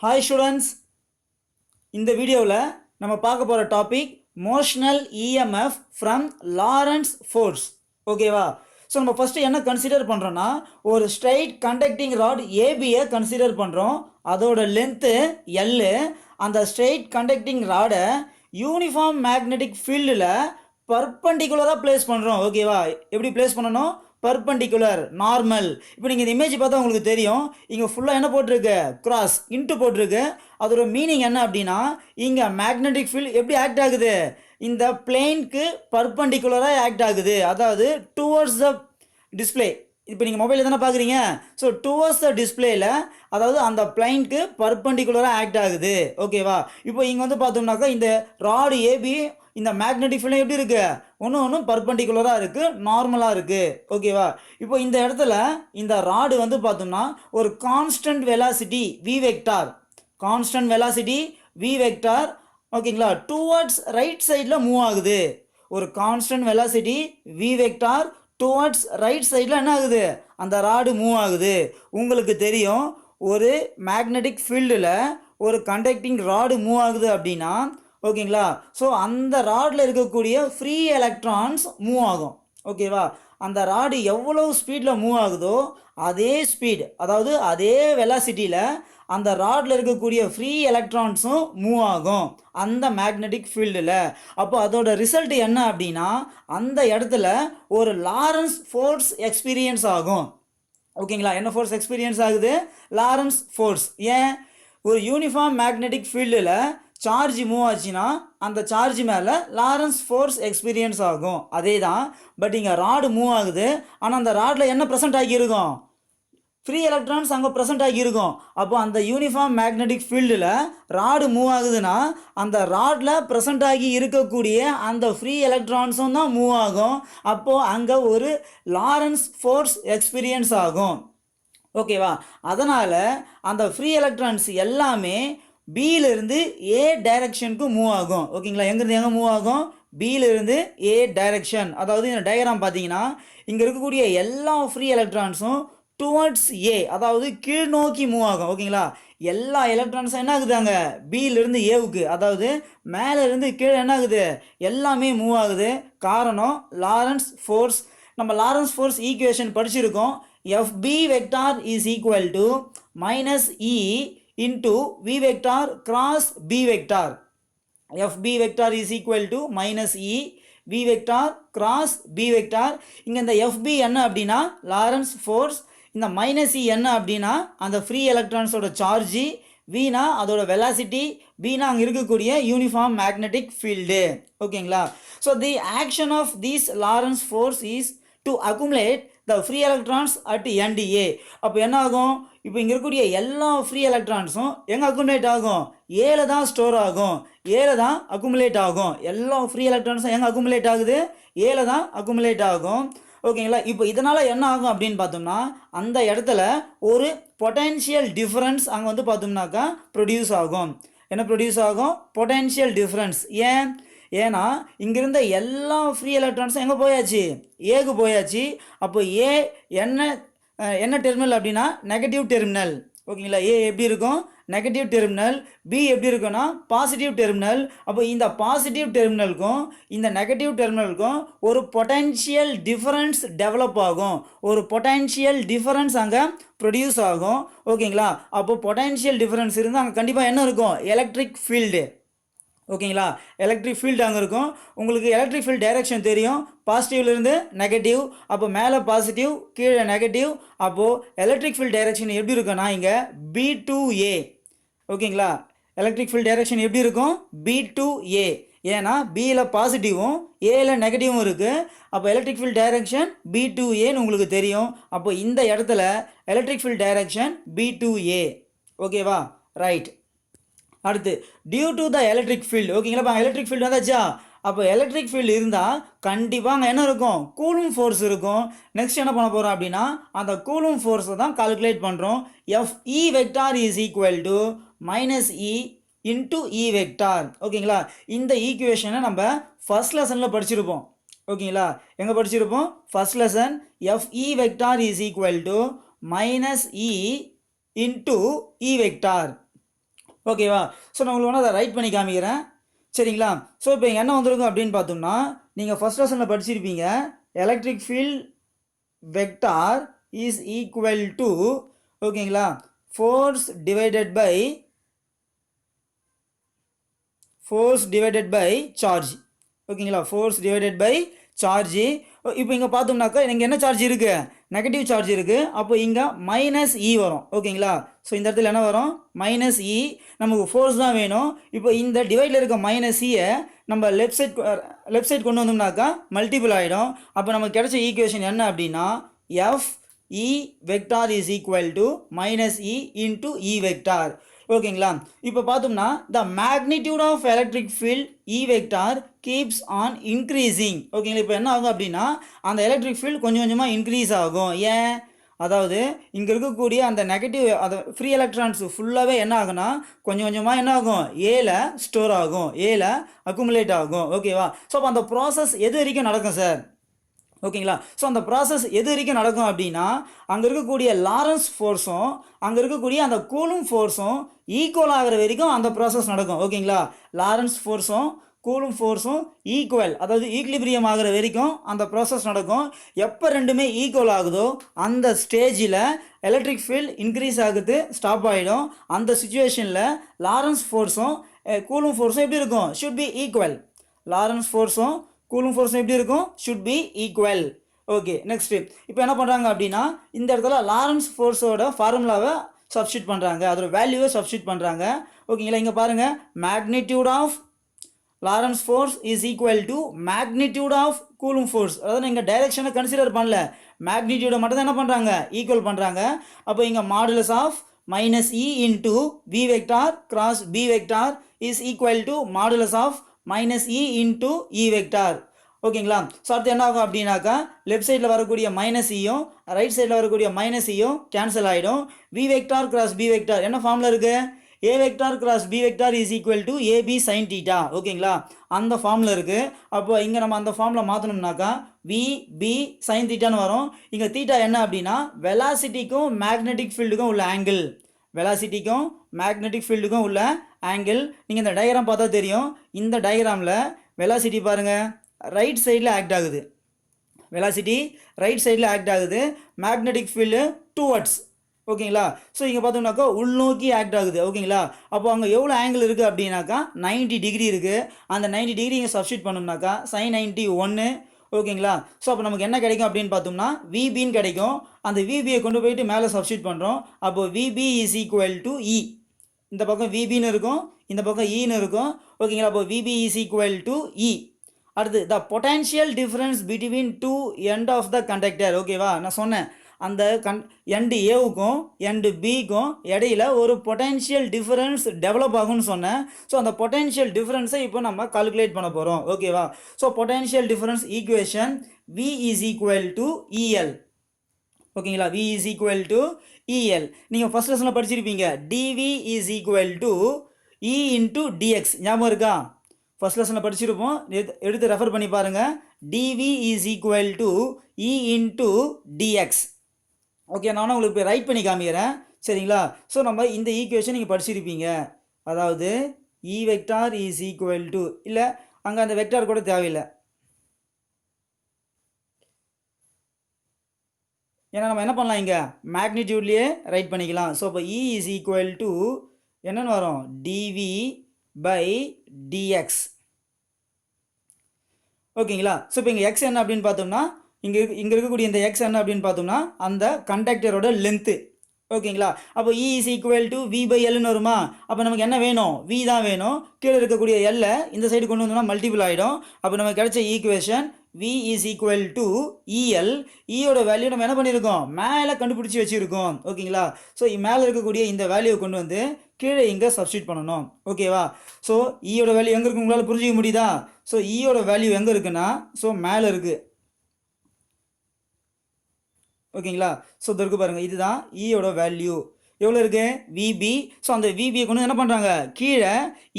Hi students, இந்த வீடியோவில் நம்ம பார்க்க போகிற topic motional EMF from Lawrence force. ஓகேவா? ஸோ நம்ம ஃபஸ்ட்டு என்ன கன்சிடர் பண்ணுறோன்னா, ஒரு ஸ்ட்ரைட் கண்டக்டிங் ராட் ஏபியை கன்சிடர் பண்ணுறோம். அதோட லென்த்து எல்லு. அந்த ஸ்ட்ரைட் கண்டக்டிங் ராடை யூனிஃபார்ம் மேக்னெட்டிக் ஃபீல்டில் பர்பண்டிகுலராக பிளேஸ் பண்ணுறோம். ஓகேவா? எப்படி பிளேஸ் பண்ணணும்? Perpendicular, normal. இப்போ நீங்கள் இந்த இமேஜ் பார்த்தா உங்களுக்கு தெரியும், இங்கே ஃபுல்லாக என்ன போட்டிருக்கு? கிராஸ் இன்ட்டு போட்டிருக்கு. அதோட மீனிங் என்ன அப்படின்னா, இங்கே மேக்னெட்டிக் ஃபீல்டு எப்படி ஆக்ட் ஆகுது? இந்த பிளேனுக்கு பர்பண்டிகுலராக ஆக்ட் ஆகுது. அதாவது டுவர்ட்ஸ் த டிஸ்பிளே. இப்போ நீங்கள் மொபைலில் தானே பார்க்குறீங்க. ஸோ டுவர்ட்ஸ் த டிஸ்பிளேயில், அதாவது அந்த பிளைனுக்கு பர்பண்டிகுலராக ஆக்ட் ஆகுது. ஓகேவா? இப்போ இங்கே வந்து பார்த்தோம்னாக்கா இந்த ராடு ஏபி இந்த மேக்னெட்டிக் ஃபீல்டு எப்படி இருக்குது? ஒன்றும் பர்பண்டிகுலராக இருக்குது, நார்மலாக இருக்குது. ஓகேவா? இப்போ இந்த இடத்துல இந்த ராடு வந்து பார்த்தோம்னா ஒரு constant velocity V vector, constant velocity V vector, ஓகேங்களா, டுவர்ட்ஸ் ரைட் சைடில் மூவ் ஆகுது. ஒரு constant velocity V vector towards right சைடில் என்ன ஆகுது? அந்த ராடு மூவ் ஆகுது. உங்களுக்கு தெரியும், ஒரு மேக்னெட்டிக் ஃபீல்டில் ஒரு கண்டக்டிங் ராடு மூவ் ஆகுது அப்படின்னா, ஓகேங்களா, ஸோ அந்த ராடில் இருக்கக்கூடிய ஃப்ரீ எலக்ட்ரான்ஸ் மூவ் ஆகும். ஓகேவா? அந்த ராடு எவ்வளோ ஸ்பீடில் மூவ் ஆகுதோ அதே ஸ்பீட், அதாவது அதே வெலாசிட்டியில் அந்த ராடில் இருக்கக்கூடிய ஃப்ரீ எலக்ட்ரான்ஸும் மூவ் ஆகும் அந்த மேக்னெட்டிக் ஃபீல்டில். அப்போ அதோட ரிசல்ட் என்ன அப்படின்னா, அந்த இடத்துல ஒரு லாரன்ஸ் ஃபோர்ஸ் எக்ஸ்பீரியன்ஸ் ஆகும். ஓகேங்களா? என்ன ஃபோர்ஸ் எக்ஸ்பீரியன்ஸ் ஆகுது? Lawrence force. ஏன்? ஒரு யூனிஃபார்ம் மேக்னெட்டிக் ஃபீல்டில் சார்ஜ் மூவ் ஆச்சுன்னா அந்த சார்ஜ் மேலே லாரன்ஸ் ஃபோர்ஸ் எக்ஸ்பீரியன்ஸ் ஆகும். அதே தான். பட் இங்கே ராடு மூவ் ஆகுது, ஆனால் அந்த ராடில் என்ன ப்ரெசென்ட் ஆகியிருக்கும்? ஃப்ரீ எலக்ட்ரான்ஸ் அங்கே ப்ரெசென்ட் ஆகியிருக்கும். அப்போ அந்த யூனிஃபார்ம் மேக்னெட்டிக் ஃபீல்டில் ராடு மூவ் ஆகுதுன்னா அந்த ராடில் ப்ரெசென்ட் ஆகி இருக்கக்கூடிய அந்த ஃப்ரீ எலக்ட்ரான்ஸும் தான் மூவ் ஆகும். அப்போது அங்கே ஒரு லாரன்ஸ் ஃபோர்ஸ் எக்ஸ்பீரியன்ஸ் ஆகும். ஓகேவா? அதனால் அந்த ஃப்ரீ எலக்ட்ரான்ஸ் எல்லாமே பியிலிருந்து ஏ டைரக்ஷனுக்கு மூவ் ஆகும். ஓகேங்களா? எங்கேருந்து எங்கே மூவ் ஆகும்? பியிலிருந்து ஏ டைரக்ஷன். அதாவது இந்த டயக்ராம் பார்த்தீங்கன்னா இங்கே இருக்கக்கூடிய எல்லா ஃப்ரீ எலக்ட்ரான்ஸும் டுவர்ட்ஸ் ஏ, அதாவது கீழ் நோக்கி மூவ் ஆகும். ஓகேங்களா? எல்லா எலக்ட்ரான்ஸும் என்ன ஆகுது? அங்கே பியிலிருந்து ஏவுக்கு, அதாவது மேலே இருந்து கீழே என்ன ஆகுது? எல்லாமே மூவ் ஆகுது. காரணம் லாரன்ஸ் ஃபோர்ஸ். நம்ம லாரன்ஸ் ஃபோர்ஸ் ஈக்குவேஷன் படிச்சிருக்கோம். FP vector is equal to minus E into v vector cross b vector. fb vector is equal to minus e v vector cross b vector. இங்க இந்த fb என்ன அப்படின்னா Lawrence force, இந்த minus e என்ன அப்படின்னா அந்த free எலக்ட்ரான்ஸோட charge, வீனா அதோட velocity, பீனா அங்கே இருக்கக்கூடிய யூனிஃபார்ம் மேக்னெட்டிக் ஃபீல்டு. ஓகேங்களா? So the action of these Lorentz force is to accumulate the free electrons at end A. அப்போ என்ன ஆகும்? இப்போ இங்கே இருக்கக்கூடிய எல்லா ஃப்ரீ எலக்ட்ரான்ஸும் எங்கே அக்குமுலேட் ஆகும்? ஏல தான் ஸ்டோர் ஆகும், ஏல தான் அக்குமுலேட் ஆகும். எல்லா ஃப்ரீ எலக்ட்ரான்ஸும் எங்கே அக்குமுலேட் ஆகுது? ஏல தான் அக்குமுலேட் ஆகும். ஓகேங்களா? இப்போ இதனால் என்ன ஆகும் அப்படின்னு பார்த்தோம்னா, அந்த இடத்துல ஒரு பொட்டென்ஷியல் டிஃப்ரென்ஸ் அங்கே வந்து பார்த்தோம்னாக்கா ப்ரொடியூஸ் ஆகும். என்ன ப்ரொடியூஸ் ஆகும்? Potential difference. ஏன்னா இங்கிருந்த எல்லா ஃப்ரீ எலக்ட்ரான்ஸும் எங்கே போயாச்சு? ஏக்கு போயாச்சு. அப்போ ஏ என்ன டெர்மினல் அப்படின்னா நெகட்டிவ் டெர்மினல். ஓகேங்களா? ஏ எப்படி இருக்கும்? Negative terminal. பி எப்படி இருக்குன்னா பாசிட்டிவ் டெர்மினல். அப்போ இந்த பாசிட்டிவ் டெர்மினலுக்கும் இந்த நெகட்டிவ் டெர்மினலுக்கும் ஒரு பொட்டென்ஷியல் டிஃபரன்ஸ் டெவலப் ஆகும். ஒரு பொட்டென்ஷியல் டிஃபரன்ஸ் அங்கே ப்ரொடியூஸ் ஆகும். ஓகேங்களா? அப்போ பொட்டென்ஷியல் டிஃபரன்ஸ் இருந்தால் அங்கே கண்டிப்பாக என்ன இருக்கும்? Electric field. ஓகேங்களா? எலக்ட்ரிக் ஃபீல்டு அங்கே இருக்கும். உங்களுக்கு எலக்ட்ரிக் ஃபீல்டு டைரக்ஷன் தெரியும், பாசிட்டிவ்லேருந்து நெகட்டிவ். அப்போ மேலே பாசிட்டிவ், கீழே நெகட்டிவ். அப்போது எலக்ட்ரிக் ஃபீல்டு டைரக்ஷன் எப்படி இருக்குன்னா இங்கே பி டு ஏ. ஓகேங்களா? எலக்ட்ரிக் ஃபீல்டு டைரக்ஷன் எப்படி இருக்கும்? B to A. ஏன்னா பியில் பாசிட்டிவும் ஏல நெகட்டிவும் இருக்குது. அப்போ electric field direction B to ஏன்னு உங்களுக்கு தெரியும். அப்போ இந்த இடத்துல electric field direction B to A. ஓகேவா? ரைட். அடுத்து due to the electric field. ஓகேங்களா? இப்போ எலக்ட்ரிக் ஃபீல்டு வந்தாச்சா? அப்போ எலக்ட்ரிக் ஃபீல்டு இருந்தால் கண்டிப்பாக அங்கே என்ன இருக்கும்? கூலும் ஃபோர்ஸ் இருக்கும். நெக்ஸ்ட் என்ன பண்ண போகிறோம் அப்படின்னா அந்த கூலும் ஃபோர்ஸை தான் கால்குலேட் பண்ணுறோம். FE vector is equal to minus E into E vector. ஓகேங்களா? இந்த ஈக்குவேஷனை நம்ம ஃபர்ஸ்ட் லெசனில் படிச்சிருப்போம். ஓகேங்களா? எங்கே படிச்சிருப்போம்? First lesson. FE vector is equal to minus E into E vector. ஓகேவா? ஸோ நான் உங்களுக்கு வேணால் அதை ரைட் பண்ணி காமிக்கிறேன். சரிங்களா? ஸோ இப்போ இங்கே என்ன வந்திருக்கும் அப்படின்னு பார்த்தோம்னா, நீங்கள் ஃபர்ஸ்ட் லெசனில் படிச்சிருப்பீங்க, electric field vector is equal to ஓகேங்களா ஃபோர்ஸ் டிவைடட் பை சார்ஜ். ஓகேங்களா, ஃபோர்ஸ் டிவைடட் பை சார்ஜ். இப்போ இங்கே பார்த்தோம்னாக்கா இங்கே என்ன சார்ஜ் இருக்குது? நெகட்டிவ் சார்ஜ் இருக்குது. அப்போ இங்கே மைனஸ் இ வரும். ஓகேங்களா, ஸோ இந்த இடத்துல என்ன வரும்? மைனஸ் இ. நமக்கு ஃபோர்ஸ் தான் வேணும். இப்போ இந்த டிவைடில் இருக்க மைனஸ் இயை நம்ம லெஃப்ட் சைட் கொண்டு வந்தோம்னாக்கா மல்டிபிள் ஆகிடும். அப்போ நமக்கு கிடைச்ச ஈக்குவேஷன் என்ன அப்படின்னா, F E vector is equal to minus E into E vector. ஓகேங்களா, இப்போ பார்த்தோம்னா the magnitude of electric field E vector keeps on increasing. ஓகேங்களா, இப்போ என்ன ஆகும் அப்படின்னா அந்த எலக்ட்ரிக் ஃபீல்ட் கொஞ்சம் கொஞ்சமாக இன்க்ரீஸ் ஆகும். ஏன்? அதாவது இங்கே இருக்கக்கூடிய அந்த நெகட்டிவ் அது ஃப்ரீ எலக்ட்ரான்ஸ் ஃபுல்லாகவே என்ன ஆகுனா கொஞ்சம் கொஞ்சமாக என்ன ஆகும்? ஏல ஸ்டோர் ஆகும், ஏல அக்குமுலேட் ஆகும். ஓகேவா? ஸோ அப்போ அந்த ப்ராசஸ் எது வரைக்கும் நடக்கும் சார்? ஓகேங்களா, ஸோ அந்த ப்ராசஸ் எது வரைக்கும் நடக்கும் அப்படின்னா, அங்கே இருக்கக்கூடிய லாரன்ஸ் ஃபோர்ஸும் அங்கே இருக்கக்கூடிய அந்த கூலும் ஃபோர்ஸும் ஈக்குவல் ஆகிற வரைக்கும் அந்த ப்ராசஸ் நடக்கும். ஓகேங்களா, லாரன்ஸ் ஃபோர்ஸும் கூலும் ஃபோர்ஸும் ஈக்குவல், அதாவது ஈக்லிபிரியம் ஆகிற வரைக்கும் அந்த ப்ராசஸ் நடக்கும். எப்போ ரெண்டுமே ஈக்குவல் ஆகுதோ அந்த ஸ்டேஜில் எலக்ட்ரிக் ஃபீல்ட் இன்க்ரீஸ் ஆகுது, ஸ்டாப் ஆகிடும். அந்த சுச்சுவேஷனில் லாரன்ஸ் ஃபோர்ஸும் கூலும் ஃபோர்ஸும் எப்படி இருக்கும்? Should be equal. லாரன்ஸ் ஃபோர்ஸும் கூலும் ஃபோர்ஸும் எப்படி இருக்கும்? Should be equal. Okay, next இப்போ என்ன பண்ணுறாங்க அப்படின்னா, இந்த இடத்துல லாரன்ஸ் ஃபோர்ஸோட ஃபார்முலாவை சப்ஸ்டியூட் பண்ணுறாங்க, அதோட வேல்யூவை சப்ஸ்டியூட் பண்ணுறாங்க. ஓகேங்களா, இங்கே பாருங்கள், magnitude of Lorentz force is equal to magnitude of Coulomb force. அதாவது இங்கே டைரக்ஷனை கன்சிடர் பண்ணல, மேக்னிடியூடை மட்டும் தான் என்ன பண்ணுறாங்க? ஈக்குவல் பண்ணுறாங்க. அப்போ இங்கே modulus of minus E into V vector cross B vector is equal to modulus of minus E into E vector. ஓகேங்களா, ஸோ அடுத்து என்ன ஆகும் அப்படின்னாக்கா லெஃப்ட் சைடில் வரக்கூடிய மைனஸ் இயும் ரைட் சைடில் வரக்கூடிய மைனஸ் இயும் கேன்சல் ஆகிடும். V vector cross B vector என்ன ஃபார்மில் இருக்குது? A vector cross B vector is equal to AB sine theta. ஓகேங்களா, அந்த ஃபார்மில் இருக்குது. அப்போ இங்கே நம்ம அந்த ஃபார்மில் மாற்றணும்னாக்கா வி பி சைன் தீட்டான்னு வரும். இங்கே தீட்டா என்ன அப்படின்னா வெலாசிட்டிக்கும் மேக்னெட்டிக் ஃபீல்டுக்கும் உள்ள ஆங்கிள், வெலாசிட்டிக்கும் மேக்னெட்டிக் ஃபீல்டுக்கும் உள்ள ஆங்கிள். நீங்கள் இந்த டயக்ராம் பார்த்தா தெரியும். இந்த டயக்ராமில் வெலாசிட்டி பாருங்கள் ரைட் சைடில் ஆக்ட் ஆகுது, வெலாசிட்டி ரைட் சைடில் ஆக்ட் ஆகுது, மேக்னெட்டிக் ஃபீல்டு டுவர்ட்ஸ். ஓகேங்களா, ஸோ இங்கே பார்த்தோம்னாக்கா உள்நோக்கி ஆக்ட் ஆகுது. ஓகேங்களா, அப்போ அங்கே எவ்வளோ ஆங்கிள் இருக்குது அப்படின்னாக்கா 90 டிகிரி இருக்குது. அந்த 90 டிகிரி இங்கே சப்ஸ்டியூட் பண்ணோம்னாக்கா சைன் 90 1. ஓகேங்களா, ஸோ அப்போ நமக்கு என்ன கிடைக்கும் அப்படின்னு பார்த்தோம்னா விபின்னு கிடைக்கும். அந்த விபியை கொண்டு போயிட்டு மேலே சப்ஸ்டியூட் பண்ணுறோம். அப்போ விபி இஸ் ஈக்குவல் டு இ. இந்த பக்கம் விபின்னு இருக்கும், இந்த பக்கம் இன்னு இருக்கும். ஓகேங்களா, அப்போ VB is equal to E. அடுத்து the potential difference between two end of the conductor. ஓகேவா, நான் சொன்னேன் அந்த எண்டு ஏவுக்கும் எண்டு பிக்கும் இடையில ஒரு பொட்டன்ஷியல் டிஃபரன்ஸ் டெவலப் ஆகும்னு சொன்னேன். ஸோ அந்த பொட்டன்ஷியல் டிஃபரன்ஸை இப்போ நம்ம கால்குலேட் பண்ண போகிறோம். ஓகேவா, so potential difference equation V is equal to EL. ஓகேங்களா, V is equal to EL. நீங்கள் ஃபர்ஸ்ட் லெசனில் படிச்சிருப்பீங்க DV is equal to E into DX. ஞாபகம் இருக்கா? ஃபர்ஸ்ட் லெசனில் படிச்சிருப்போம், எடுத்து ரெஃபர் பண்ணி பாருங்கள். DV is equal to E into DX. Okay, நான் உங்களுக்கு இப்போ ரைட் பண்ணி காமிக்கிறேன். சரிங்களா, ஸோ நம்ம இந்த ஈக்குவேஷன் நீங்கள் படிச்சிருப்பீங்க. அதாவது இ வெக்டார் இஸ் ஈக்குவல் டு, இல்லை அங்கே அந்த வெக்டார் கூட தேவையில்லை, ஏன்னா நம்ம என்ன பண்ணலாம் இங்கே மேக்னிடியூட்லேயே ரைட் பண்ணிக்கலாம். ஸோ இப்போ இ இஸ் ஈக்குவல் டு என்னென்னு வரும்? DV by DX. ஓகேங்களா, ஸோ இப்போ இங்கே எக்ஸ் என்ன அப்படின்னு பார்த்தோம்னா இங்கே இருக்கக்கூடிய இந்த எக்ஸ் என்ன அப்படின்னு பார்த்தோம்னா அந்த கண்டக்டரோட லென்த்து. ஓகேங்களா, அப்போ E is equal to V by எல்னு வருமா? அப்போ நமக்கு என்ன வேணும்? வி தான் வேணும். கீழே இருக்கக்கூடிய எல்ல இந்த சைடு கொண்டு வந்தோம்னா மல்டிபிள் ஆகிடும். அப்போ நமக்கு கிடைச்ச equation V is equal to EL. இயோட வேல்யூ நம்ம என்ன பண்ணியிருக்கோம்? மேலே கண்டுபிடிச்சி வச்சுருக்கோம். ஓகேங்களா, ஸோ மேலே இருக்கக்கூடிய இந்த வேல்யூவை கொண்டு வந்து கீழே இங்கே சப்ஸ்டியூட் பண்ணணும். ஓகேவா, ஸோ இயோட வேல்யூ எங்கே இருக்குது உங்களால் புரிஞ்சிக்க முடியுதா? ஸோ இயோட வேல்யூ எங்கே இருக்குன்னா ஸோ மேலே இருக்குது. ஓகேங்களா, ஸோ இதற்கு பாருங்கள், இதுதான் இயோட வேல்யூ. எவ்வளோ இருக்குது? விபி. ஸோ அந்த விபியை கொண்டு என்ன பண்ணுறாங்க? கீழே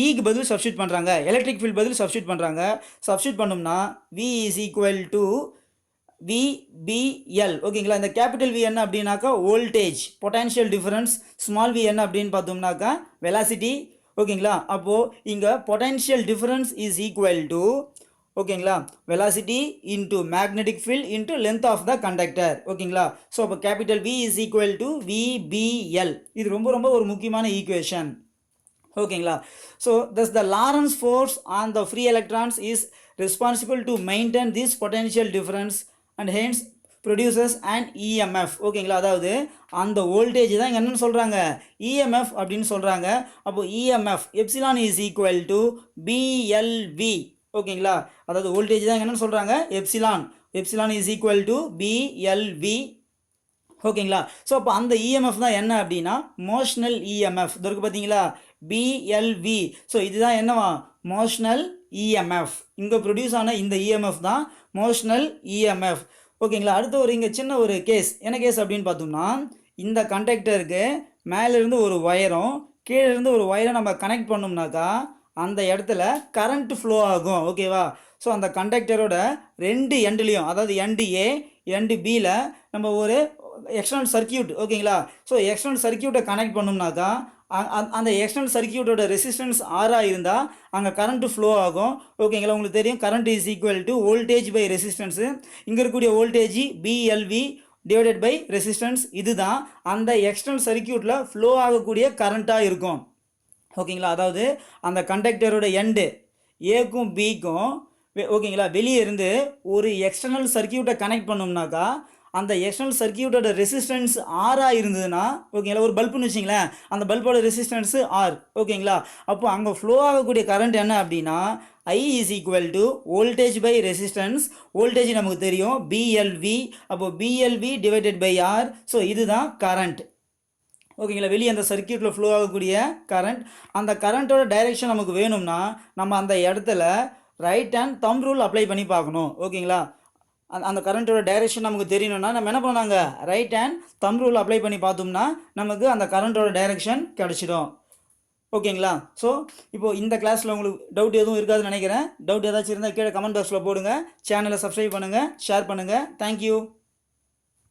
இக்கு பதில் சப்ஸ்டியூட் பண்ணுறாங்க, எலக்ட்ரிக் ஃபீல்ட் பதில் சப்ஸ்டியூட் பண்ணுறாங்க. சப்ஸ்டியூட் பண்ணோம்னா V is equal to VBL ஓகேங்களா. இந்த கேபிட்டல் V என்ன அப்படின்னாக்கா voltage, potential difference. Small v என்ன அப்படின்னு பார்த்தோம்னாக்கா வெலாசிட்டி ஓகேங்களா. அப்போது இங்கே potential difference is equal to ஓகேங்களா velocity into magnetic field into length of the conductor ஓகேங்களா. ஸோ அப்போ capital V is equal to VBL. இது ரொம்ப ரொம்ப ஒரு முக்கியமான ஈக்குவேஷன் ஓகேங்களா. So thus the Lorentz force on the free electrons is responsible to maintain this potential difference and hence produces an EMF ஓகேங்களா. அதாவது அந்த வோல்டேஜ் தான் இங்கே என்னன்னு சொல்கிறாங்க EMF அப்படின்னு சொல்கிறாங்க. அப்போ EMF epsilon is equal to BLV ஓகேங்களா. அதாவது வோல்டேஜ் தான் என்னன்னு சொல்கிறாங்க epsilon is equal to BLV ஓகேங்களா. ஸோ அப்போ அந்த இஎம்எஃப் தான் என்ன அப்படின்னா மோஷனல் இஎம்எஃப் இதற்கு பார்த்தீங்களா BLV. ஸோ இதுதான் என்னவா மோஷனல் இஎம்எஃப். இங்கே ப்ரொடியூஸ் ஆன இந்த இஎம்எஃப் தான் மோஷனல் இஎம்எஃப் ஓகேங்களா. அடுத்த ஒரு இங்கே சின்ன ஒரு கேஸ் என்ன கேஸ் அப்படின்னு பார்த்தோம்னா இந்த கண்டக்டருக்கு மேலேருந்து ஒரு ஒயரும் கீழே இருந்து ஒரு ஒயரை நம்ம கனெக்ட் பண்ணோம்னாக்கா அந்த இடத்துல கரண்ட் ஃப்ளோ ஆகும் ஓகேவா. ஸோ அந்த கண்டக்டரோட ரெண்டு எண்ட்லேயும் அதாவது எண்டு A எண்டு Bயில் நம்ம ஒரு எக்ஸ்டர்னல் சர்க்கியூட் ஓகேங்களா. ஸோ எக்ஸ்டர்னல் சர்க்கியூட்டை கனெக்ட் பண்ணோம்னாக்கா அந்த எக்ஸ்டர்னல் சர்க்கியூட்டோட ரெசிஸ்டன்ஸ் ஆராக இருந்தால் அங்கே கரண்ட்டு ஃப்ளோ ஆகும் ஓகேங்களா. உங்களுக்கு தெரியும் current is equal to voltage by resistance. இங்கே இருக்கக்கூடிய voltage BLV divided by resistance. இதுதான் அந்த எக்ஸ்டர்னல் சர்க்கியூட்டில் ஃப்ளோ ஆகக்கூடிய கரண்ட்டாக இருக்கும் ஓகேங்களா. அதாவது அந்த கண்டக்டரோட எண்டு ஏக்கும் பிக்கும் ஓகேங்களா வெளியே இருந்து ஒரு எக்ஸ்டர்னல் சர்க்கியூட்டை கனெக்ட் பண்ணோம்னாக்கா அந்த எக்ஸ்டர்னல் சர்க்கியூட்டோட ரெசிஸ்டன்ஸ் ஆராக இருந்ததுன்னா ஓகேங்களா ஒரு பல்புன்னு வச்சிங்களேன் அந்த பல்போட ரெசிஸ்டன்ஸு R ஓகேங்களா. அப்போ அங்கே ஃப்ளோ ஆகக்கூடிய கரண்ட் என்ன அப்படின்னா I is equal to voltage by resistance. Voltage நமக்கு தெரியும் BLV. அப்போ BLV divided by R. So இதுதான் கரண்ட் ஓகேங்களா. வெளியே அந்த சர்க்கியூட்டில் ஃப்ளோ ஆகக்கூடிய கரண்ட். அந்த கரண்ட்டோட டைரெக்ஷன் நமக்கு வேணும்னா நம்ம அந்த இடத்துல ரைட் ஹேண்ட் தம் ரூல் அப்ளை பண்ணி பார்க்கணும் ஓகேங்களா. அந்த கரண்ட்டோட டைரெக்ஷன் நமக்கு தெரியணும்னா நம்ம என்ன பண்ணாங்க ரைட் ஹேண்ட் தம் ரூல் அப்ளை பண்ணி பார்த்தோம்னா நமக்கு அந்த கரண்ட்டோட டைரெக்ஷன் கிடச்சிடும் ஓகேங்களா. ஸோ இப்போது இந்த கிளாஸில் உங்களுக்கு டவுட் எதுவும் இருக்காதுன்னு நினைக்கிறேன். டவுட் ஏதாச்சும் இருந்தால் கீழே கமெண்ட் பாக்ஸில் போடுங்க. சேனலை சப்ஸ்கிரைப் பண்ணுங்கள், ஷேர் பண்ணுங்கள். தேங்க்யூ.